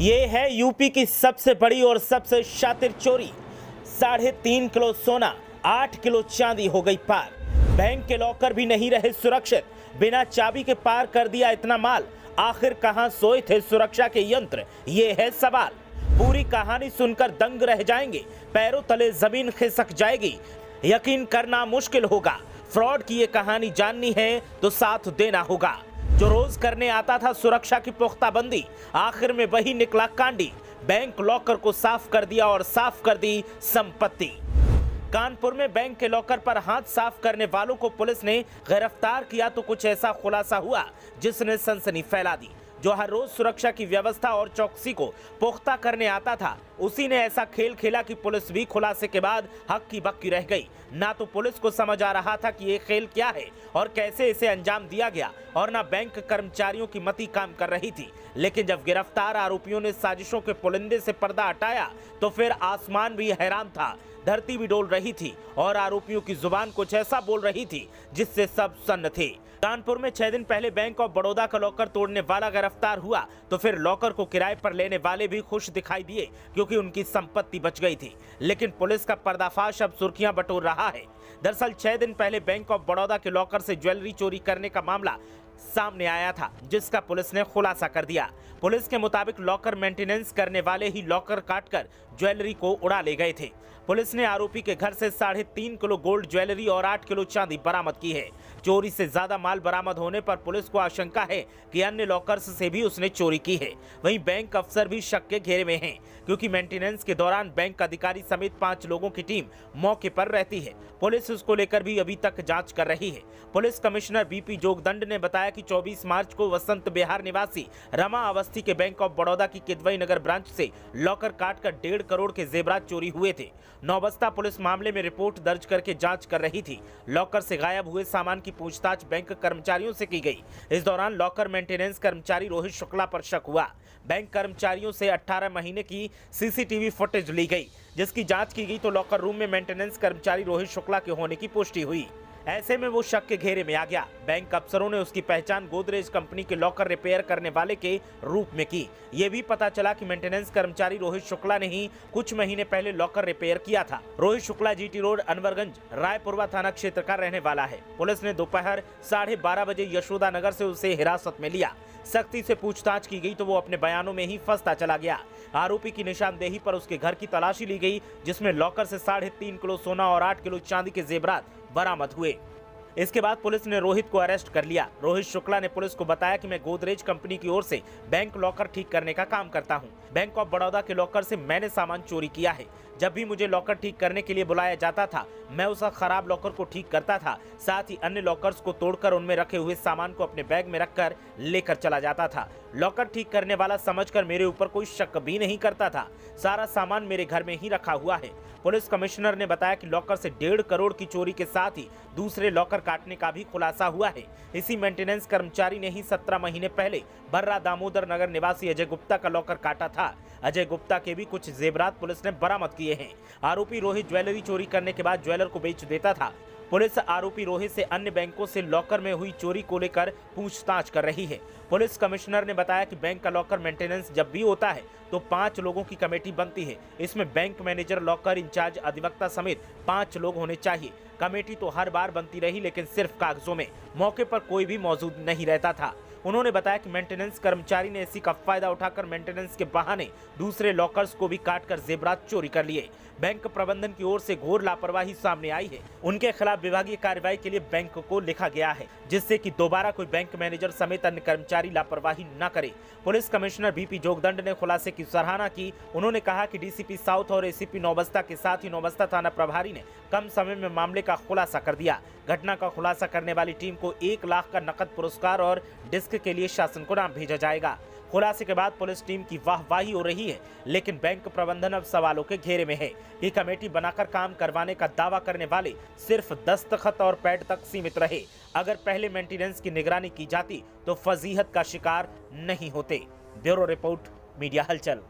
ये है यूपी की सबसे बड़ी और सबसे शातिर चोरी। 3.5 किलो सोना, 8 किलो चांदी हो गई पार। बैंक के लॉकर भी नहीं रहे सुरक्षित, बिना चाबी के पार कर दिया इतना माल। आखिर कहां सोए थे सुरक्षा के यंत्र, ये है सवाल। पूरी कहानी सुनकर दंग रह जाएंगे, पैरों तले जमीन खिसक जाएगी, यकीन करना मुश्किल होगा। फ्रॉड की ये कहानी जाननी है तो साथ देना होगा। जो रोज करने आता था सुरक्षा की पुख्ता बंदी, आखिर में वही निकला कांडी। बैंक लॉकर को साफ कर दिया और साफ कर दी संपत्ति। कानपुर में बैंक के लॉकर पर हाथ साफ करने वालों को पुलिस ने गिरफ्तार किया तो कुछ ऐसा खुलासा हुआ जिसने सनसनी फैला दी। जो हर रोज सुरक्षा की व्यवस्था और चौकसी को पुख्ता करने आता था, उसी ने ऐसा खेल खेला कि पुलिस भी खुलासे के बाद हक्की बक्की रह गई। ना तो पुलिस को समझ आ रहा था कि ये खेल क्या है और कैसे इसे अंजाम दिया गया, और ना बैंक कर्मचारियों की मति काम कर रही थी। लेकिन जब गिरफ्तार आरोपियों ने साजिशों के पुलिंदे से पर्दा हटाया तो फिर आसमान भी हैरान था, धरती भी डोल रही थी और आरोपियों की जुबान कुछ ऐसा बोल रही थी जिससे सब सन्न थे। कानपुर में 6 दिन पहले बैंक ऑफ बड़ौदा का लॉकर तोड़ने वाला गिरफ्तार हुआ तो फिर लॉकर को किराए पर लेने वाले भी खुश दिखाई दिए क्योंकि उनकी संपत्ति बच गई थी। लेकिन पुलिस का पर्दाफाश अब सुर्खियां बटोर रहा है। दरअसल 6 दिन पहले बैंक ऑफ बड़ौदा के लॉकर से ज्वेलरी चोरी करने का मामला सामने आया था, जिसका पुलिस ने खुलासा कर दिया। पुलिस के मुताबिक लॉकर मेंटेनेंस करने वाले ही लॉकर काटकर ज्वेलरी को उड़ा ले गए थे। पुलिस ने आरोपी के घर से 3.5 किलो गोल्ड ज्वेलरी और 8 किलो चांदी बरामद की है। चोरी से ज्यादा माल बरामद होने पर पुलिस को आशंका है कि अन्य लॉकर्स से भी उसने चोरी की है। वहीं बैंक अफसर भी शक के घेरे में हैं, क्योंकि मेंटेनेंस के दौरान बैंक अधिकारी समेत 5 लोगों की टीम मौके पर रहती है। पुलिस इसको लेकर भी अभी तक जांच कर रही है। पुलिस कमिश्नर बीपी जोगदंड ने बताया कि 24 मार्च को वसंत बिहार निवासी रमा अवस्थी के बैंक ऑफ बड़ौदा की किदवई नगर ब्रांच से लॉकर काटकर 1.5 करोड़ के जेवरात चोरी हुए थे। नौबस्ता पुलिस मामले में रिपोर्ट दर्ज करके जांच कर रही थी। लॉकर से गायब हुए सामान की पूछताछ बैंक कर्मचारियों से की गई। इस दौरान लॉकर मेंटेनेंस कर्मचारी रोहित शुक्ला पर शक हुआ। बैंक कर्मचारियों से 18 महीने की सीसीटीवी फुटेज ली गई, जिसकी जांच की गई तो लॉकर रूम में मेंटेनेंस कर्मचारी रोहित शुक्ला के होने की पुष्टि हुई। ऐसे में वो शक के घेरे में आ गया। बैंक अफसरों ने उसकी पहचान गोदरेज कंपनी के लॉकर रिपेयर करने वाले के रूप में की। ये भी पता चला कि मेंटेनेंस कर्मचारी रोहित शुक्ला ने ही कुछ महीने पहले लॉकर रिपेयर किया था। रोहित शुक्ला जीटी रोड, अनवरगंज, रायपुरवा थाना क्षेत्र का रहने वाला है। पुलिस ने दोपहर 12:30 बजे यशोदा नगर से उसे हिरासत में लिया। सख्ती से पूछताछ की गई तो वो अपने बयानों में ही फंसता चला गया। आरोपी की निशानदेही पर उसके घर की तलाशी ली गई, जिसमें लॉकर से 3.5 किलो सोना और 8 किलो चांदी के जेवरात बरामद हुए। इसके बाद पुलिस ने रोहित को अरेस्ट कर लिया। रोहित शुक्ला ने पुलिस को बताया कि मैं गोदरेज कंपनी की ओर से बैंक लॉकर ठीक करने का काम करता हूं। बैंक ऑफ बड़ौदा के लॉकर से मैंने सामान चोरी किया है। जब भी मुझे लॉकर ठीक करने के लिए बुलाया जाता था, मैं उस खराब लॉकर को ठीक करता था। साथ ही अन्य लॉकर्स को तोड़कर उनमें रखे हुए सामान को अपने बैग में रखकर लेकर चला जाता था। लॉकर ठीक करने वाला समझकर मेरे ऊपर कोई शक भी नहीं करता था। सारा सामान मेरे घर में ही रखा हुआ है। पुलिस कमिश्नर ने बताया कि लॉकर से 1.5 करोड़ की चोरी के साथ ही दूसरे लॉकर काटने का भी खुलासा हुआ है। इसी मेंटेनेंस कर्मचारी ने ही 17 महीने पहले बर्रा दामोदर नगर निवासी अजय गुप्ता का लॉकर काटा था। अजय गुप्ता के भी कुछ जेवरात पुलिस ने बरामद किए हैं। आरोपी रोहित ज्वेलरी चोरी करने के बाद ज्वेलर को बेच देता था। पुलिस आरोपी रोहित से अन्य बैंकों से लॉकर में हुई चोरी को लेकर पूछताछ कर रही है। पुलिस कमिश्नर ने बताया कि बैंक का लॉकर मेंटेनेंस जब भी होता है तो 5 लोगों की कमेटी बनती है। इसमें बैंक मैनेजर, लॉकर इंचार्ज, अधिवक्ता समेत 5 लोग होने चाहिए। कमेटी तो हर बार बनती रही, लेकिन सिर्फ कागजों में। मौके पर कोई भी मौजूद नहीं रहता था। उन्होंने बताया कि मेंटेनेंस कर्मचारी ने इसी का फायदा उठाकर मेंटेनेंस के बहाने दूसरे लॉकर्स को भी काटकर जेवरात चोरी कर लिए। बैंक प्रबंधन की ओर से घोर लापरवाही सामने आई है। उनके खिलाफ विभागीय कार्रवाई के लिए बैंक को लिखा गया है, जिससे कि दोबारा कोई बैंक मैनेजर समेत अन्य कर्मचारी लापरवाही न करे। पुलिस कमिश्नर बीपी जोगदंड ने खुलासे की सराहना की। उन्होंने कहा कि डीसीपी साउथ और एसीपी नौबस्ता के साथ ही नौबस्ता थाना प्रभारी ने कम समय में मामले का खुलासा कर दिया। घटना का खुलासा करने वाली टीम को 1 लाख का नकद पुरस्कार और डिस्क के लिए शासन को नाम भेजा जाएगा। खुलासे के बाद पुलिस टीम की वाहवाही हो रही है, लेकिन बैंक प्रबंधन अब सवालों के घेरे में है कि कमेटी बनाकर काम करवाने का दावा करने वाले सिर्फ दस्तखत और पैड तक सीमित रहे। अगर पहले मेंटेनेंस की निगरानी की जाती तो फजीहत का शिकार नहीं होते। ब्यूरो रिपोर्ट, मीडिया हलचल।